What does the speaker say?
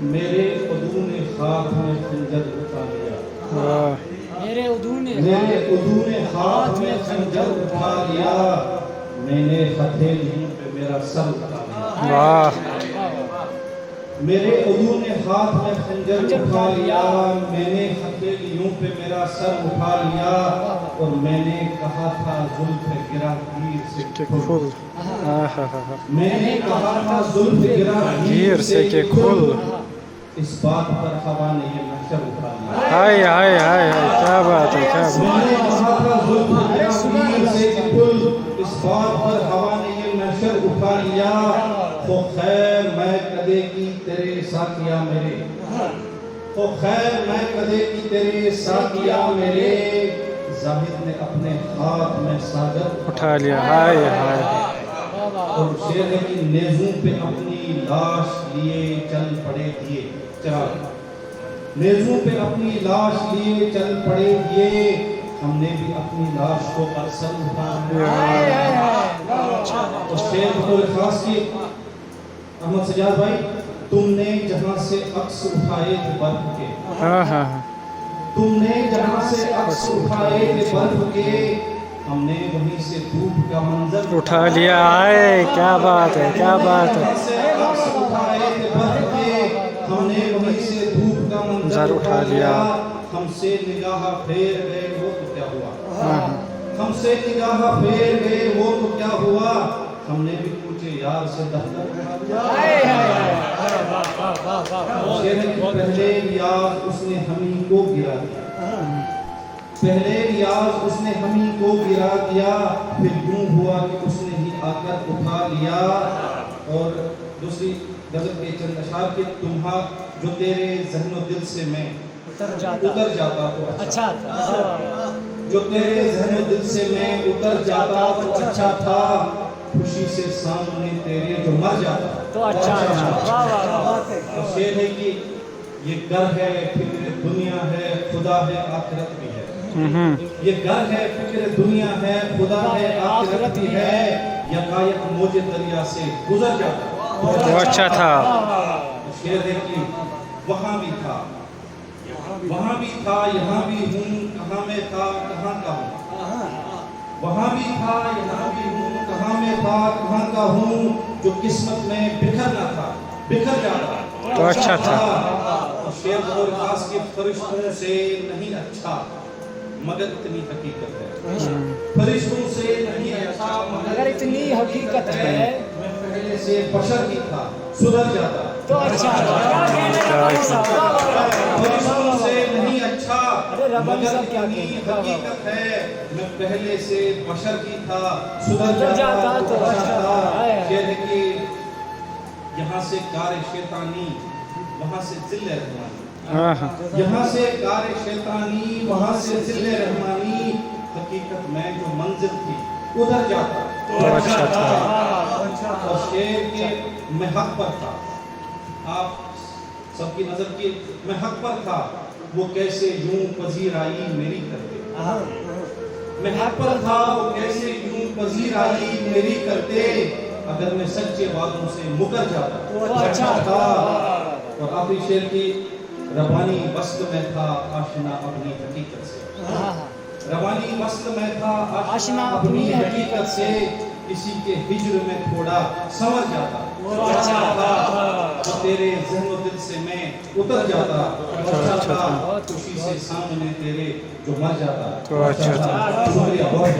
میرے عدو نے ہاتھ میں خنجر اٹھا لیا، میرے عدو نے ہاتھ میں خنجر اٹھا لیا، میں نے ہتھیلیوں پہ میرا سر اٹھا لیا۔ میرے عدو نے ہاتھ میں خنجر اٹھا لیا، میں نے ہتھیلیوں پہ میرا سر اٹھا لیا، اور میں نے کہا تھا زلف گراگیر سے کھل، میں نے کہا تھا زلف گراگیر سے کہ کھل، اس بات پر ہوا نے یہ محشر اٹھا لیا۔ ہائے ہائے ہائے ہائے، کیا بات ہے، کیا بات میں نے کہا تھا زلف گراگیر سے کہ کھل، اس بات پر ہوا نے یہ محشر اٹھا لیا۔ تو خیر میں کدے کی تیرے ساتھیا میرے، تو خیر میں کدے کی تیرے ساتھیا میرے، زاہد نے اپنے ہاتھ میں ساجر اٹھا لیا۔ ہائے ہائے، اور شیر ہے کہ نیزوں پہ اپنی لاش لیے چل پڑے دیے چراغ، نیزوں پہ اپنی لاش لیے چل پڑے دیے، ہم نے بھی اپنی لاش کو ارسل اٹھا لیا۔ اور شیر بطور خاص کی احمد سجاد بھائی، تم نے جہاں سے عکس اٹھائے تھے برف کے، تم نے جہاں سے عکس اٹھائے تھے برف کے، ہم نے وہیں سے دھوپ کا منظر اٹھا لیا۔ ہائے، کیا بات ہے، کیا بات ہے، عکس اٹھائے تھے برف کے، ہم نے وہیں سے دھوپ کا منظر اٹھا لیا۔ ہم سے نگاہ پھیر گئے وہ تو کیا ہوا، ہم سے نگاہ پھیر گئے وہ تو کیا ہوا، ہم نے بھی پوچھے یار سے دفتر اٹھا لیا۔ پہلے ریاض اس نے ہمیں کو گرا دیا، پہلے ریاض اس نے ہمیں کو گرا دیا، پھر یوں ہوا کہ اس نے ہی آ کر اٹھا لیا۔ اور دوسری غزل کے چند اشعار کے تمہا جو تیرے ذہن و دل سے میں اتر جاتا تو اچھا تھا، جو تیرے ذہن و دل سے میں اتر جاتا تو اچھا تھا، خوشی سے سامنے تیرے جو مر جاتا تو اچھا تھا۔ اور شعر ہے کہ یہ گر ہے فکر دنیا ہے خدا ہے آخرت بھی ہے، یہ گر ہے فکر دنیا ہے خدا ہے آخرت بھی ہے، یکایک موج دریا سے گزر جاتا تو اچھا تھا۔ شعر ہے کہ وہاں بھی تھا، وہاں بھی تھا یہاں بھی ہوں، کہاں میں تھا کہاں کا ہوں، وہاں بھی تھا یہاں بھی ہوں، کہاں میں تھا کہاں کا ہوں، جو قسمت میں بکھرنا تھا بکھر جاتا تو اچھا تھا۔ شعر بطور خاص کے فرشتوں سے نہیں اچھا مگر اتنی حقیقت ہے، فرشتوں سے نہیں اچھا مگر اتنی حقیقت ہے، میں پہلے سے بشر ہی تھا سدھر جاتا تو اچھا تھا۔ فرشتوں سے نہیں اچھا مگر اتنی حقیقت ہے، میں پہلے سے بشر ہی تھا سدھر جاتا تو اچھا تھا۔ یہ ہے کہ یہاں سے کار شیطانی وہاں سے ذل رحمانی، یہاں سے کار شیطانی وہاں سے ذل رحمانی، حقیقت میں جو منزل تھی ادھر جاتا تو اچھا تھا۔ اور شعر کے میں حق پر تھا، آپ سب کی نظر کی میں حق پر تھا، وہ کیسے یوں پذیرائی میری کرتے، میں حق پر تھا وہ کیسے یوں پذیرائی میری کرتے، اگر میں سچے وعدوں سے مکر جاتا تو اچھا تھا۔ اور آخری شعر کی ربانی وصل میں تھا آشنا اپنی حقیقت سے، ربانی وصل میں تھا آشنا اپنی حقیقت سے، کسی کے ہجر میں تھوڑا سمجھ جاتا تو اچھا تھا، جو تیرے ذہن و دل سے میں اتر جاتا تو اچھا تھا، خوشی سے سامنے تیرے جو مر جاتا تو اچھا تھا۔ شکریہ بہت